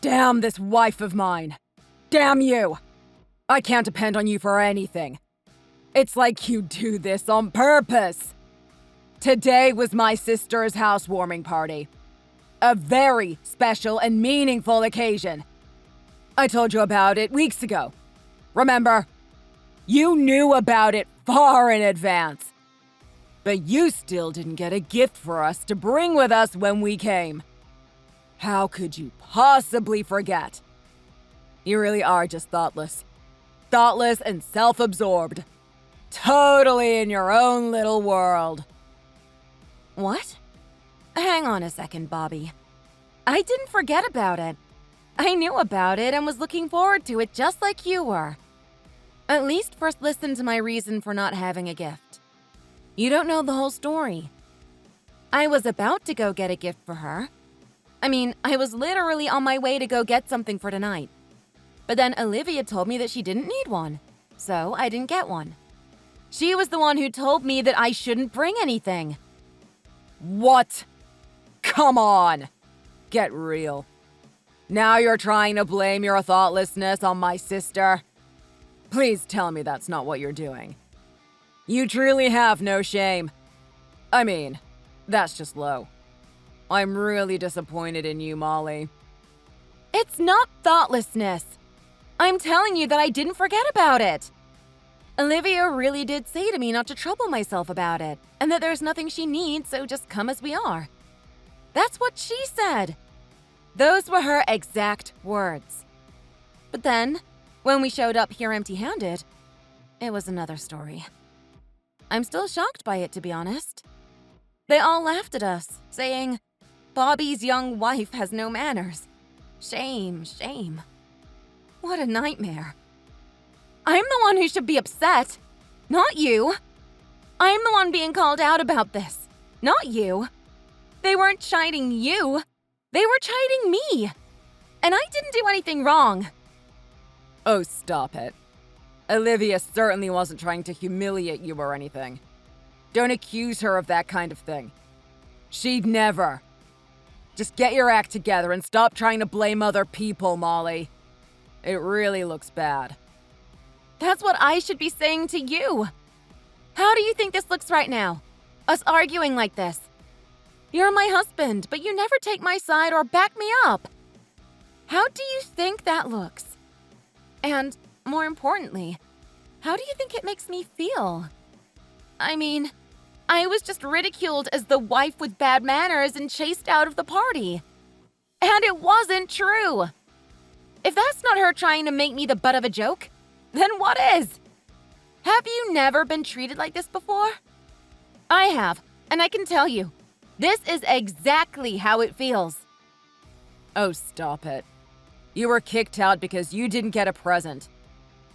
Damn this wife of mine. Damn you! I can't depend on you for anything. It's like you do this on purpose. Today was my sister's housewarming party. A very special and meaningful occasion. I told you about it weeks ago. Remember? You knew about it far in advance. But you still didn't get a gift for us to bring with us when we came. How could you possibly forget? You really are just thoughtless. Thoughtless and self-absorbed. Totally in your own little world. What? Hang on a second, Bobby. I didn't forget about it. I knew about it and was looking forward to it just like you were. At least first listen to my reason for not having a gift. You don't know the whole story. I was about to go get a gift for her. I was literally on my way to go get something for tonight. But then Olivia told me that she didn't need one, so I didn't get one. She was the one who told me that I shouldn't bring anything. What? Come on! Get real. Now you're trying to blame your thoughtlessness on my sister? Please tell me that's not what you're doing. You truly have no shame. That's just low. I'm really disappointed in you, Molly. It's not thoughtlessness. I'm telling you that I didn't forget about it. Olivia really did say to me not to trouble myself about it, and that there's nothing she needs, so just come as we are. That's what she said. Those were her exact words. But then, when we showed up here empty-handed, it was another story. I'm still shocked by it, to be honest. They all laughed at us, saying, "Bobby's young wife has no manners. Shame, shame." What a nightmare. I'm the one who should be upset, not you. I'm the one being called out about this, not you. They weren't chiding you. They were chiding me. And I didn't do anything wrong. Oh, stop it. Olivia certainly wasn't trying to humiliate you or anything. Don't accuse her of that kind of thing. She'd never. Just get your act together and stop trying to blame other people, Molly. It really looks bad. That's what I should be saying to you. How do you think this looks right now? Us arguing like this. You're my husband, but you never take my side or back me up. How do you think that looks? And, more importantly, how do you think it makes me feel? I was just ridiculed as the wife with bad manners and chased out of the party. And it wasn't true. If that's not her trying to make me the butt of a joke, then what is? Have you never been treated like this before? I have, and I can tell you, this is exactly how it feels. Oh, stop it. You were kicked out because you didn't get a present.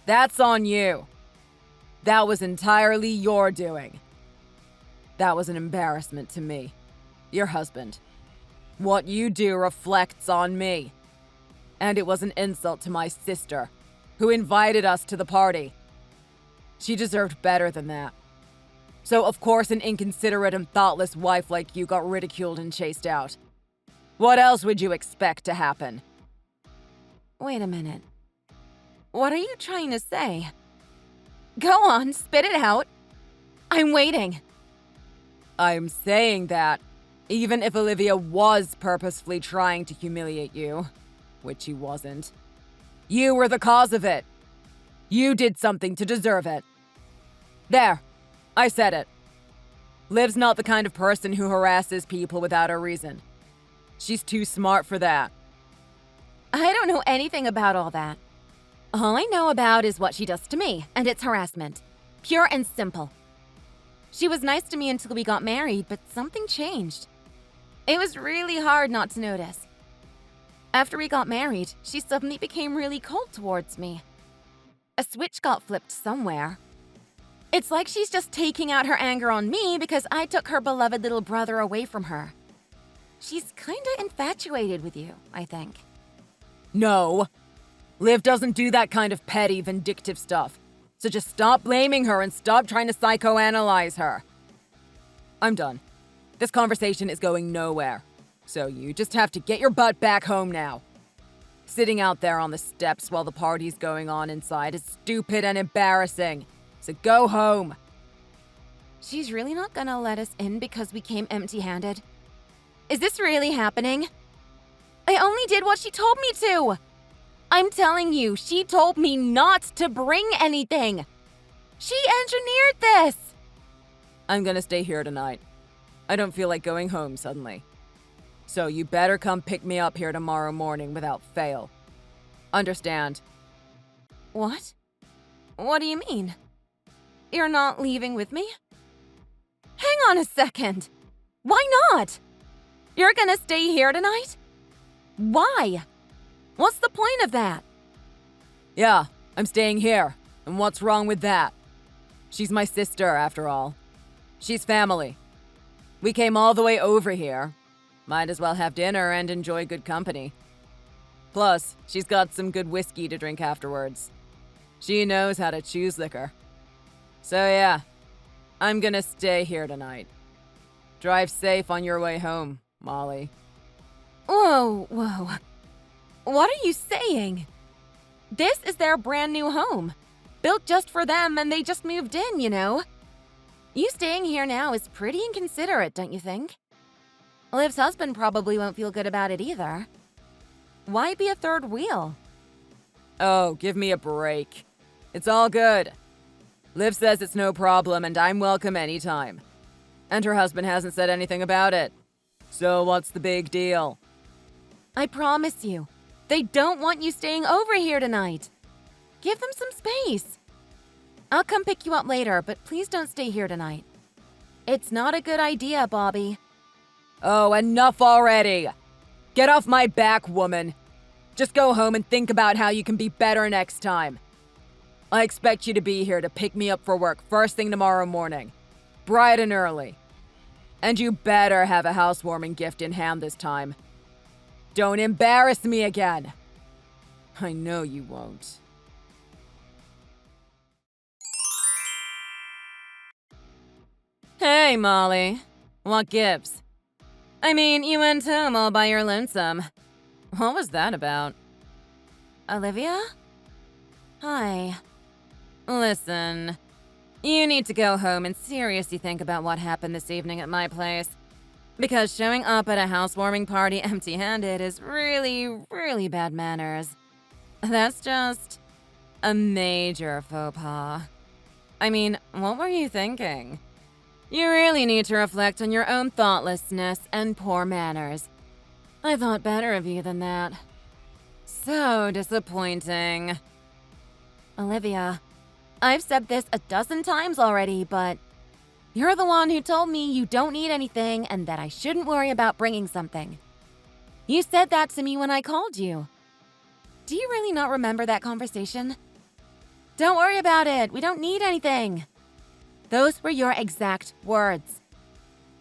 That's on you. That was entirely your doing. That was an embarrassment to me, your husband. What you do reflects on me. And it was an insult to my sister, who invited us to the party. She deserved better than that. So of course an inconsiderate and thoughtless wife like you got ridiculed and chased out. What else would you expect to happen? Wait a minute. What are you trying to say? Go on, spit it out. I'm waiting. I'm saying that, even if Olivia was purposefully trying to humiliate you, which she wasn't, you were the cause of it. You did something to deserve it. There, I said it. Liv's not the kind of person who harasses people without a reason. She's too smart for that. I don't know anything about all that. All I know about is what she does to me, and it's harassment. Pure and simple. She was nice to me until we got married, but something changed. It was really hard not to notice. After we got married, she suddenly became really cold towards me. A switch got flipped somewhere. It's like she's just taking out her anger on me because I took her beloved little brother away from her. She's kinda infatuated with you, I think. No. Liv doesn't do that kind of petty, vindictive stuff. So just stop blaming her and stop trying to psychoanalyze her. I'm done. This conversation is going nowhere. So you just have to get your butt back home now. Sitting out there on the steps while the party's going on inside is stupid and embarrassing. So go home. She's really not gonna let us in because we came empty-handed? Is this really happening? I only did what she told me to! I'm telling you, she told me not to bring anything! She engineered this! I'm gonna stay here tonight. I don't feel like going home suddenly. So you better come pick me up here tomorrow morning without fail. Understand? What? What do you mean? You're not leaving with me? Hang on a second! Why not? You're gonna stay here tonight? Why? What's the point of that? Yeah, I'm staying here. And what's wrong with that? She's my sister, after all. She's family. We came all the way over here. Might as well have dinner and enjoy good company. Plus, she's got some good whiskey to drink afterwards. She knows how to choose liquor. So yeah, I'm gonna stay here tonight. Drive safe on your way home, Molly. Whoa. What are you saying? This is their brand new home. Built just for them and they just moved in, you know? You staying here now is pretty inconsiderate, don't you think? Liv's husband probably won't feel good about it either. Why be a third wheel? Oh, give me a break. It's all good. Liv says it's no problem and I'm welcome anytime. And her husband hasn't said anything about it. So what's the big deal? I promise you, they don't want you staying over here tonight. Give them some space. I'll come pick you up later, but please don't stay here tonight. It's not a good idea, Bobby. Oh, enough already! Get off my back, woman. Just go home and think about how you can be better next time. I expect you to be here to pick me up for work first thing tomorrow morning. Bright and early. And you better have a housewarming gift in hand this time. Don't embarrass me again. I know you won't. Hey, Molly. What gives? I mean, you went home all by your lonesome. What was that about? Olivia? Hi. Listen, you need to go home and seriously think about what happened this evening at my place. Because showing up at a housewarming party empty-handed is really bad manners. That's just a major faux pas. I mean, what were you thinking? You really need to reflect on your own thoughtlessness and poor manners. I thought better of you than that. So disappointing. Olivia, I've said this a dozen times already, but you're the one who told me you don't need anything and that I shouldn't worry about bringing something. You said that to me when I called you. Do you really not remember that conversation? Don't worry about it. We don't need anything. Those were your exact words.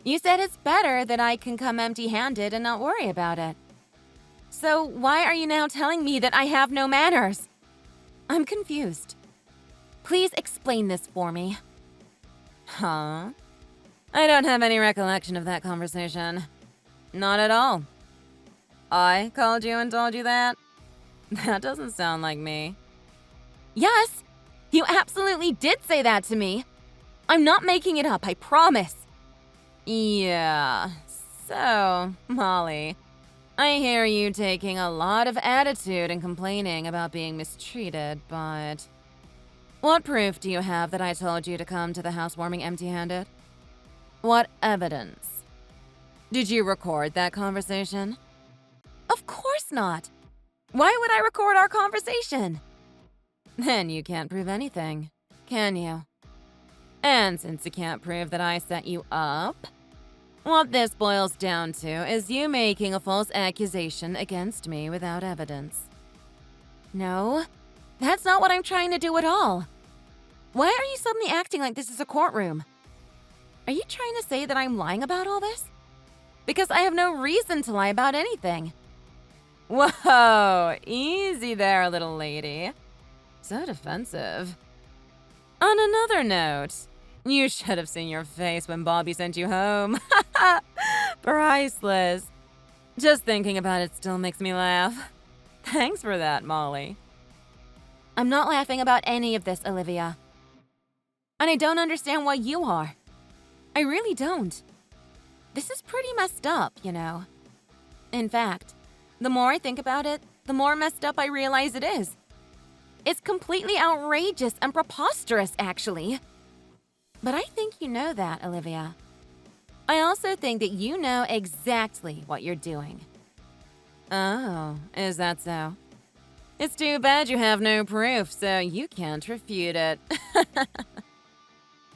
You said it's better that I can come empty-handed and not worry about it. So why are you now telling me that I have no manners? I'm confused. Please explain this for me. Huh? I don't have any recollection of that conversation. Not at all. I called you and told you that? That doesn't sound like me. Yes, you absolutely did say that to me. I'm not making it up, I promise. Yeah, so, Molly, I hear you taking a lot of attitude and complaining about being mistreated, but what proof do you have that I told you to come to the housewarming empty-handed? What evidence? Did you record that conversation? Of course not. Why would I record our conversation? Then you can't prove anything, can you? And since you can't prove that I set you up, what this boils down to is you making a false accusation against me without evidence. No, that's not what I'm trying to do at all. Why are you suddenly acting like this is a courtroom? Are you trying to say that I'm lying about all this? Because I have no reason to lie about anything. Whoa, easy there, little lady. So defensive. On another note, you should have seen your face when Bobby sent you home. Priceless. Just thinking about it still makes me laugh. Thanks for that, Molly. I'm not laughing about any of this, Olivia. And I don't understand why you are. I really don't. This is pretty messed up, you know. In fact, the more I think about it, the more messed up I realize it is. It's completely outrageous and preposterous, actually. But I think you know that, Olivia. I also think that you know exactly what you're doing. Oh, is that so? It's too bad you have no proof, so you can't refute it.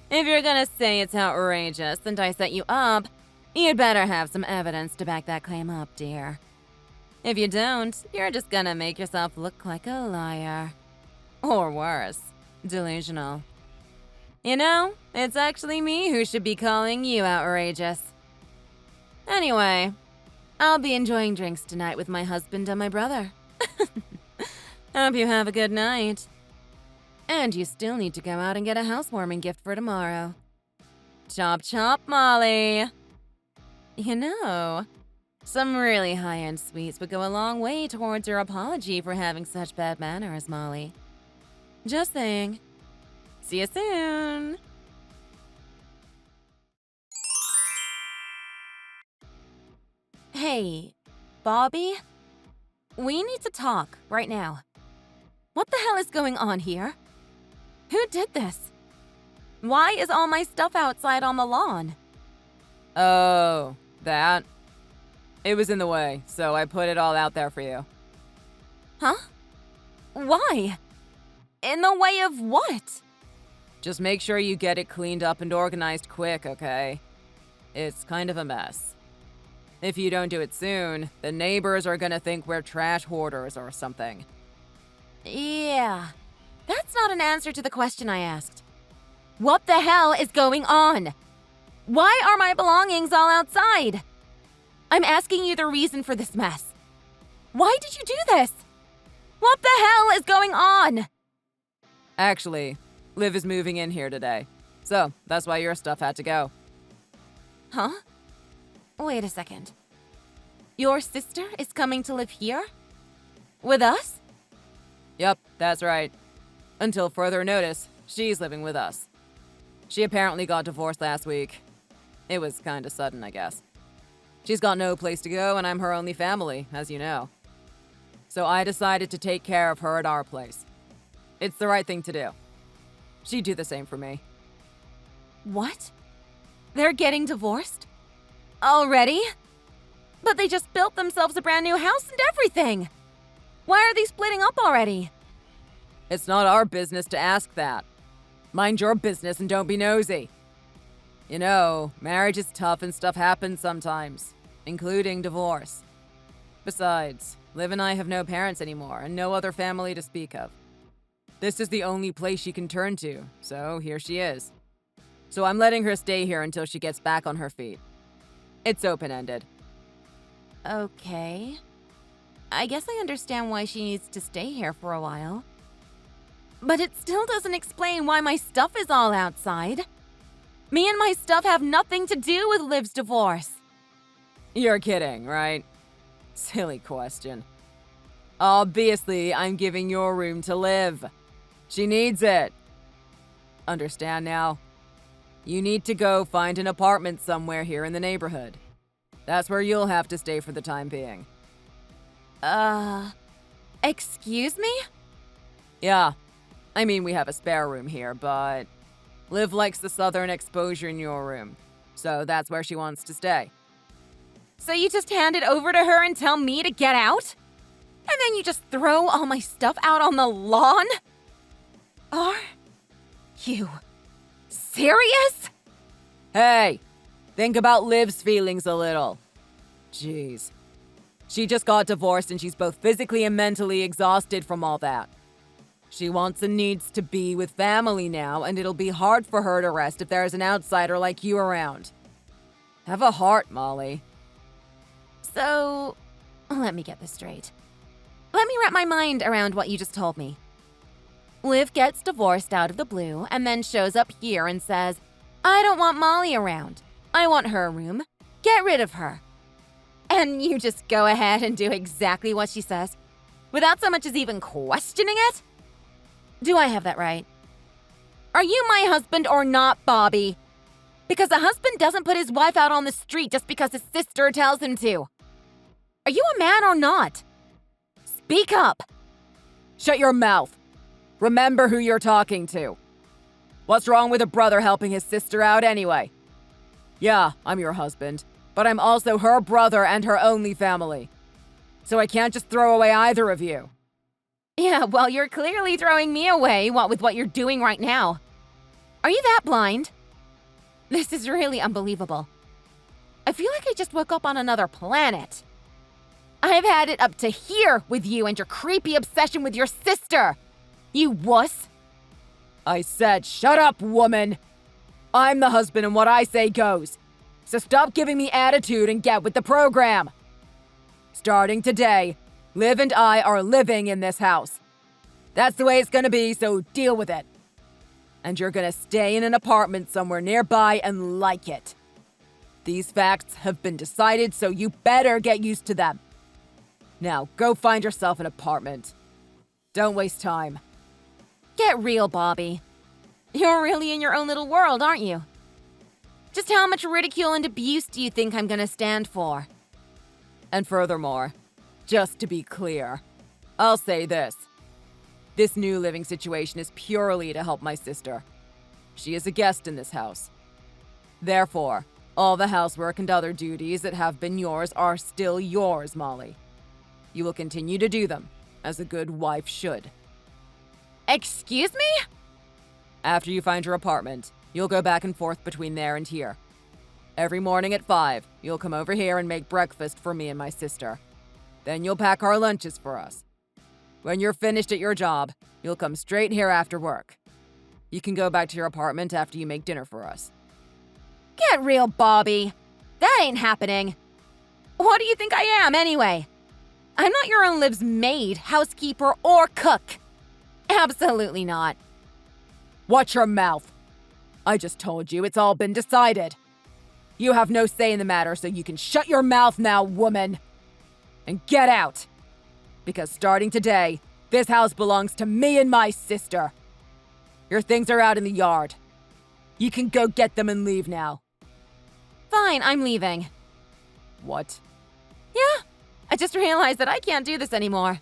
If you're gonna say it's outrageous and I set you up, you'd better have some evidence to back that claim up, dear. If you don't, you're just gonna make yourself look like a liar. Or worse, delusional. You know, it's actually me who should be calling you outrageous. Anyway, I'll be enjoying drinks tonight with my husband and my brother. Hope you have a good night. And you still need to go out and get a housewarming gift for tomorrow. Chop chop, Molly. You know, some really high-end sweets would go a long way towards your apology for having such bad manners, Molly. Just saying. See you soon. Hey, Bobby? We need to talk right now. What the hell is going on here? Who did this? Why is all my stuff outside on the lawn? Oh, that? It was in the way, so I put it all out there for you. Huh? Why? In the way of what? Just make sure you get it cleaned up and organized quick, okay? It's kind of a mess. If you don't do it soon, the neighbors are gonna think we're trash hoarders or something. Yeah, that's not an answer to the question I asked. What the hell is going on? Why are my belongings all outside? I'm asking you the reason for this mess. Why did you do this? What the hell is going on? Actually, Liv is moving in here today, so that's why your stuff had to go. Huh? Wait a second. Your sister is coming to live here? With us? Yep, that's right. Until further notice, she's living with us. She apparently got divorced last week. It was kinda sudden, I guess. She's got no place to go, and I'm her only family, as you know. So I decided to take care of her at our place. It's the right thing to do. She'd do the same for me. What? They're getting divorced? Already? But they just built themselves a brand new house and everything! Why are they splitting up already? It's not our business to ask that. Mind your business and don't be nosy. You know, marriage is tough and stuff happens sometimes, including divorce. Besides, Liv and I have no parents anymore and no other family to speak of. This is the only place she can turn to, so here she is. So I'm letting her stay here until she gets back on her feet. It's open-ended. Okay. I guess I understand why she needs to stay here for a while. But it still doesn't explain why my stuff is all outside. Me and my stuff have nothing to do with Liv's divorce. You're kidding, right? Silly question. Obviously, I'm giving your room to Liv. She needs it. Understand now? You need to go find an apartment somewhere here in the neighborhood. That's where you'll have to stay for the time being. Excuse me? Yeah. I mean, we have a spare room here, but Liv likes the southern exposure in your room, so that's where she wants to stay. So you just hand it over to her and tell me to get out? And then you just throw all my stuff out on the lawn? Are you serious? Hey, think about Liv's feelings a little. Jeez. She just got divorced and she's both physically and mentally exhausted from all that. She wants and needs to be with family now, and it'll be hard for her to rest if there's an outsider like you around. Have a heart, Molly. So, let me get this straight. Let me wrap my mind around what you just told me. Liv gets divorced out of the blue and then shows up here and says, I don't want Molly around. I want her room. Get rid of her. And you just go ahead and do exactly what she says, without so much as even questioning it? Do I have that right? Are you my husband or not, Bobby? Because a husband doesn't put his wife out on the street just because his sister tells him to. Are you a man or not? Speak up. Shut your mouth. Remember who you're talking to. What's wrong with a brother helping his sister out anyway? Yeah, I'm your husband, but I'm also her brother and her only family. So I can't just throw away either of you. Yeah, well, you're clearly throwing me away, with what you're doing right now. Are you that blind? This is really unbelievable. I feel like I just woke up on another planet. I've had it up to here with you and your creepy obsession with your sister. You wuss. I said, shut up, woman. I'm the husband and what I say goes. So stop giving me attitude and get with the program. Starting today, Liv and I are living in this house. That's the way it's gonna be, so deal with it. And you're gonna stay in an apartment somewhere nearby and like it. These facts have been decided, so you better get used to them. Now, go find yourself an apartment. Don't waste time. Get real, Bobby. You're really in your own little world, aren't you? Just how much ridicule and abuse do you think I'm gonna stand for? And furthermore, just to be clear, I'll say this. This new living situation is purely to help my sister. She is a guest in this house. Therefore, all the housework and other duties that have been yours are still yours, Molly. You will continue to do them, as a good wife should. Excuse me? After you find your apartment, you'll go back and forth between there and here. Every morning at 5, you'll come over here and make breakfast for me and my sister. Then you'll pack our lunches for us. When you're finished at your job, you'll come straight here after work. You can go back to your apartment after you make dinner for us. Get real, Bobby. That ain't happening. What do you think I am, anyway? I'm not your own Liv's maid, housekeeper, or cook. Absolutely not. Watch your mouth. I just told you it's all been decided. You have no say in the matter, so you can shut your mouth now, woman. And get out. Because starting today, this house belongs to me and my sister. Your things are out in the yard. You can go get them and leave now. Fine, I'm leaving. What? Yeah, I just realized that I can't do this anymore.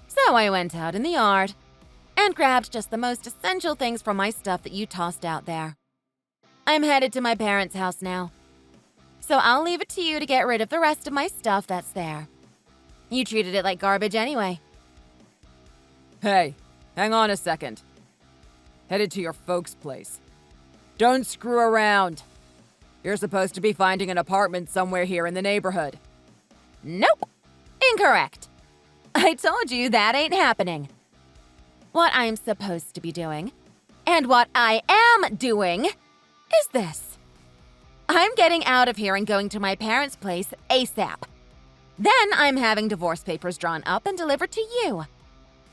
So I went out in the yard and grabbed just the most essential things from my stuff that you tossed out there. I'm headed to my parents' house now. So I'll leave it to you to get rid of the rest of my stuff that's there. You treated it like garbage anyway. Hey, hang on a second. Headed to your folks' place. Don't screw around. You're supposed to be finding an apartment somewhere here in the neighborhood. Nope. Incorrect. I told you that ain't happening. What I'm supposed to be doing, and what I am doing, is this. I'm getting out of here and going to my parents' place ASAP. Then I'm having divorce papers drawn up and delivered to you.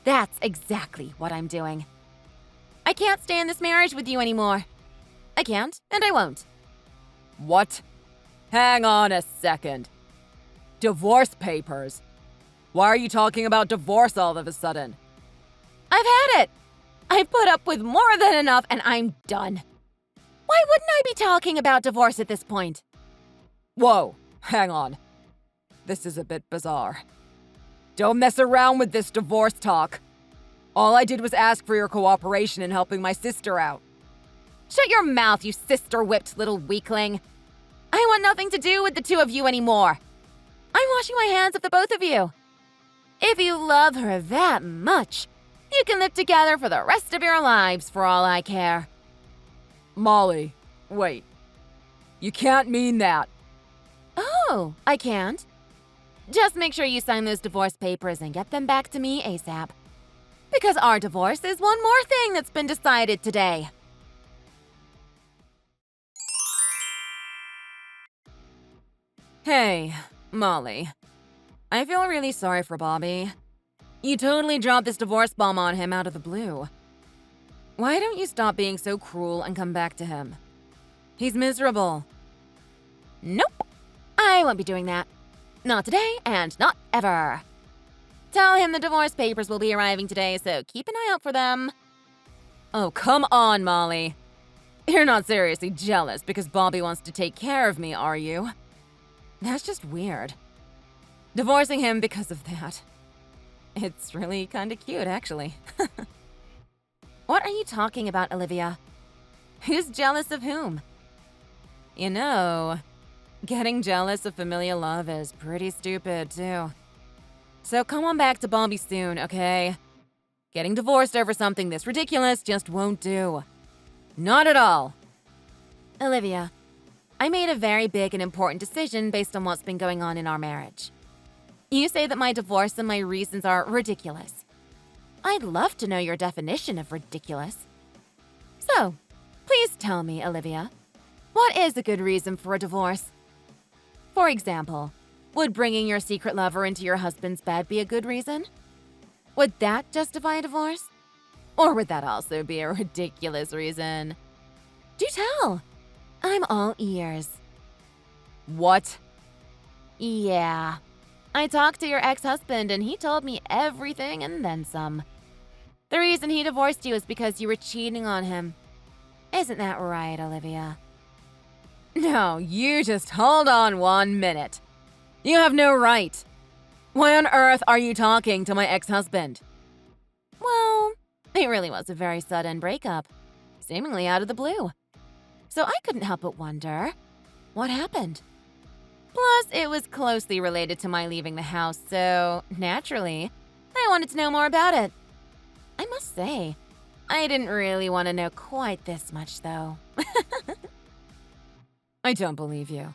That's exactly what I'm doing. I can't stay in this marriage with you anymore. I can't, and I won't. What? Hang on a second. Divorce papers? Why are you talking about divorce all of a sudden? I've had it. I've put up with more than enough, and I'm done. Why wouldn't I be talking about divorce at this point? Whoa, hang on. This is a bit bizarre. Don't mess around with this divorce talk. All I did was ask for your cooperation in helping my sister out. Shut your mouth, you sister-whipped little weakling. I want nothing to do with the two of you anymore. I'm washing my hands of the both of you. If you love her that much, you can live together for the rest of your lives for all I care. Molly, wait. You can't mean that. Oh, I can't? Just make sure you sign those divorce papers and get them back to me ASAP. Because our divorce is one more thing that's been decided today. Hey, Molly. I feel really sorry for Bobby. You totally dropped this divorce bomb on him out of the blue. Why don't you stop being so cruel and come back to him? He's miserable. Nope. I won't be doing that. Not today and not ever. Tell him the divorce papers will be arriving today, so keep an eye out for them. Oh, come on, Molly. You're not seriously jealous because Bobby wants to take care of me, are you? That's just weird. Divorcing him because of that. It's really kind of cute, actually. What are you talking about, Olivia? Who's jealous of whom? You know, getting jealous of familial love is pretty stupid, too. So come on back to Bobby soon, okay? Getting divorced over something this ridiculous just won't do. Not at all. Olivia, I made a very big and important decision based on what's been going on in our marriage. You say that my divorce and my reasons are ridiculous. I'd love to know your definition of ridiculous. So, please tell me, Olivia, what is a good reason for a divorce? For example, would bringing your secret lover into your husband's bed be a good reason? Would that justify a divorce? Or would that also be a ridiculous reason? Do tell. I'm all ears. What? Yeah. I talked to your ex-husband and he told me everything and then some. The reason he divorced you is because you were cheating on him. Isn't that right, Olivia? No, you just hold on 1 minute. You have no right. Why on earth are you talking to my ex-husband? Well, it really was a very sudden breakup, seemingly out of the blue. So I couldn't help but wonder, what happened? Plus, it was closely related to my leaving the house, so naturally, I wanted to know more about it. I must say, I didn't really want to know quite this much, though. I don't believe you.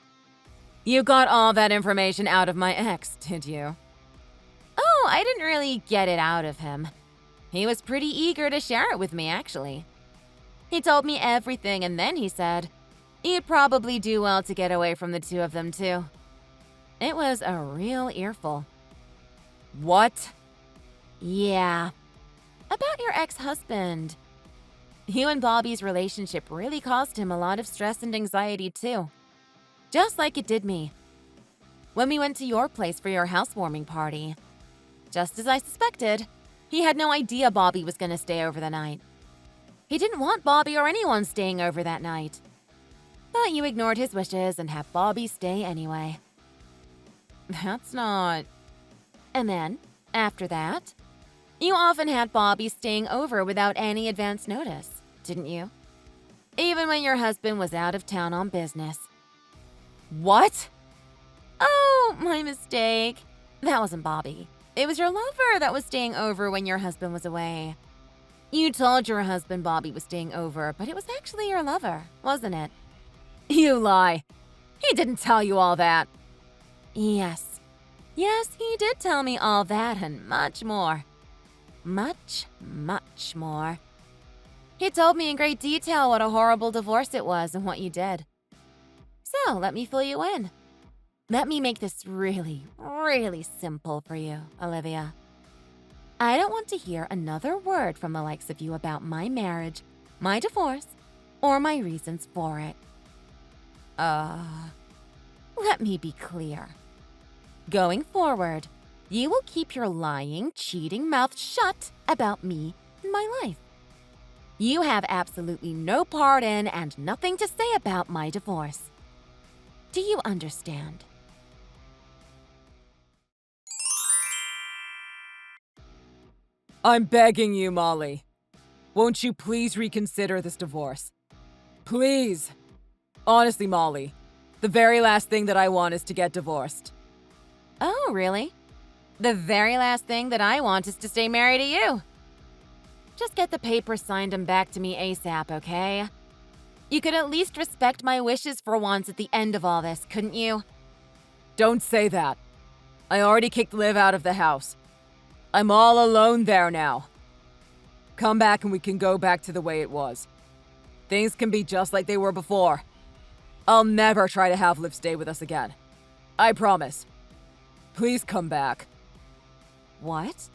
You got all that information out of my ex, did you? Oh, I didn't really get it out of him. He was pretty eager to share it with me, actually. He told me everything, and then he said, you'd probably do well to get away from the two of them, too. It was a real earful. What? Yeah. About your ex-husband. You and Bobby's relationship really caused him a lot of stress and anxiety, too. Just like it did me. When we went to your place for your housewarming party, just as I suspected, he had no idea Bobby was going to stay over the night. He didn't want Bobby or anyone staying over that night. But you ignored his wishes and had Bobby stay anyway. That's not... And then, after that, you often had Bobby staying over without any advance notice, didn't you? Even when your husband was out of town on business. What? Oh, my mistake. That wasn't Bobby. It was your lover that was staying over when your husband was away. You told your husband Bobby was staying over, but it was actually your lover, wasn't it? You lie. He didn't tell you all that. Yes. Yes, he did tell me all that and much more. Much, much more. He told me in great detail what a horrible divorce it was and what you did. So, let me fill you in. Let me make this really, really simple for you, Olivia. I don't want to hear another word from the likes of you about my marriage, my divorce, or my reasons for it. Let me be clear. Going forward, you will keep your lying, cheating mouth shut about me and my life. You have absolutely no part in and nothing to say about my divorce. Do you understand? I'm begging you, Molly. Won't you please reconsider this divorce? Please. Honestly, Molly, the very last thing that I want is to get divorced. Oh, really? The very last thing that I want is to stay married to you. Just get the papers signed and back to me ASAP, okay? You could at least respect my wishes for once at the end of all this, couldn't you? Don't say that. I already kicked Liv out of the house. I'm all alone there now. Come back and we can go back to the way it was. Things can be just like they were before. I'll never try to have Liv stay with us again. I promise. Please come back. What?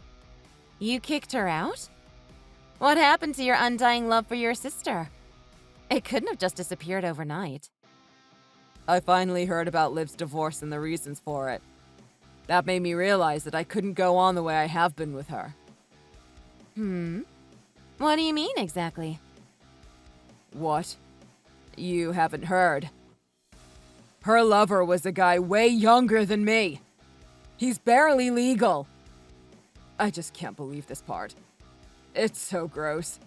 You kicked her out? What happened to your undying love for your sister? It couldn't have just disappeared overnight. I finally heard about Liv's divorce and the reasons for it. That made me realize that I couldn't go on the way I have been with her. What do you mean exactly? What? You haven't heard. Her lover was a guy way younger than me. He's barely legal. I just can't believe this part. It's so gross.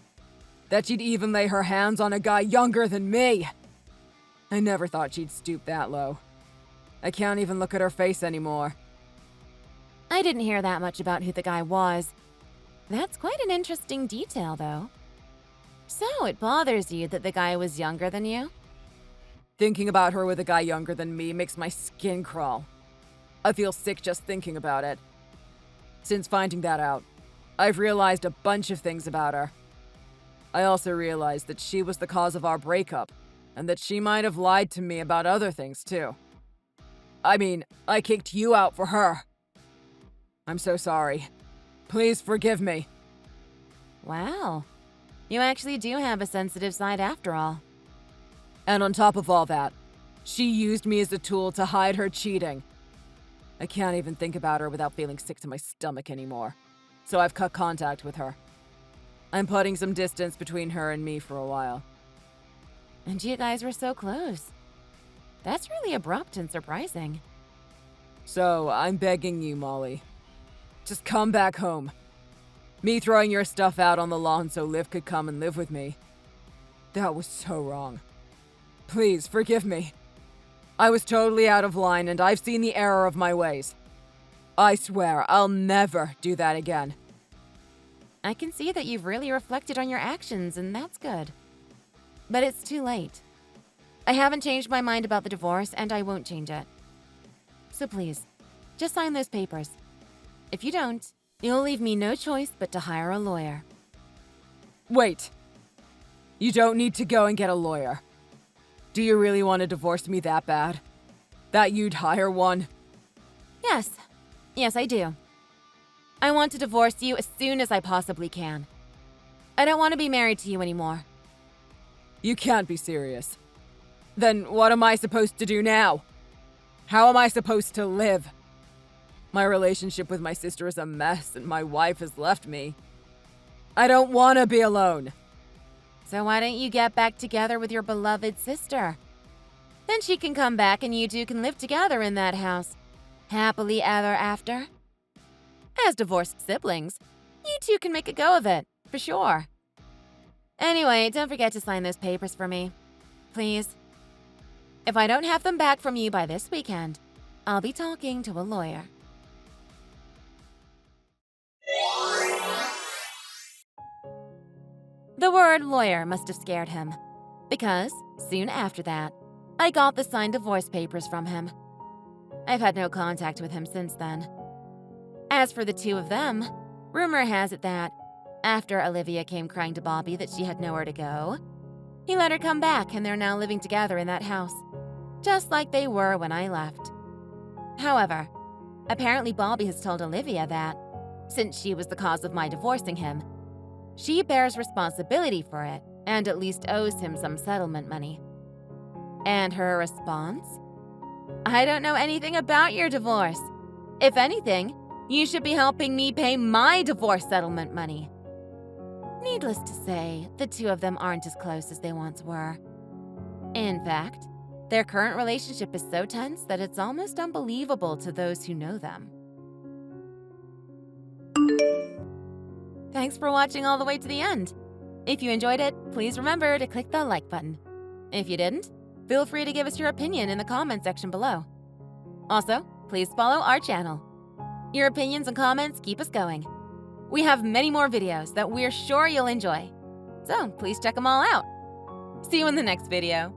That she'd even lay her hands on a guy younger than me. I never thought she'd stoop that low. I can't even look at her face anymore. I didn't hear that much about who the guy was. That's quite an interesting detail, though. So it bothers you that the guy was younger than you? Thinking about her with a guy younger than me makes my skin crawl. I feel sick just thinking about it. Since finding that out, I've realized a bunch of things about her. I also realized that she was the cause of our breakup, and that she might have lied to me about other things too. I mean, I kicked you out for her. I'm so sorry. Please forgive me. Wow. You actually do have a sensitive side after all. And on top of all that, she used me as a tool to hide her cheating. I can't even think about her without feeling sick to my stomach anymore. So I've cut contact with her. I'm putting some distance between her and me for a while. And you guys were so close. That's really abrupt and surprising. So I'm begging you, Molly. Just come back home. Me throwing your stuff out on the lawn so Liv could come and live with me. That was so wrong. Please, forgive me. I was totally out of line and I've seen the error of my ways. I swear I'll never do that again. I can see that you've really reflected on your actions, and that's good. But it's too late. I haven't changed my mind about the divorce, and I won't change it. So please, just sign those papers. If you don't, you'll leave me no choice but to hire a lawyer. Wait. You don't need to go and get a lawyer. Do you really want to divorce me that bad? That you'd hire one? Yes. Yes, I do. I want to divorce you as soon as I possibly can. I don't want to be married to you anymore. You can't be serious. Then what am I supposed to do now? How am I supposed to live? My relationship with my sister is a mess and my wife has left me. I don't want to be alone. So why don't you get back together with your beloved sister? Then she can come back and you two can live together in that house. Happily ever after. As divorced siblings, you two can make a go of it, for sure. Anyway, don't forget to sign those papers for me. Please. If I don't have them back from you by this weekend, I'll be talking to a lawyer. The word lawyer must have scared him, because soon after that, I got the signed divorce papers from him. I've had no contact with him since then. As for the two of them, rumor has it that, after Olivia came crying to Bobby that she had nowhere to go, he let her come back and they're now living together in that house, just like they were when I left. However, apparently Bobby has told Olivia that, since she was the cause of my divorcing him, she bears responsibility for it and at least owes him some settlement money. And her response? I don't know anything about your divorce. If anything, you should be helping me pay my divorce settlement money. Needless to say, the two of them aren't as close as they once were. In fact, their current relationship is so tense that it's almost unbelievable to those who know them. Thanks for watching all the way to the end. If you enjoyed it, please remember to click the like button. If you didn't, feel free to give us your opinion in the comment section below. Also, please follow our channel. Your opinions and comments keep us going. We have many more videos that we're sure you'll enjoy, so please check them all out. See you in the next video.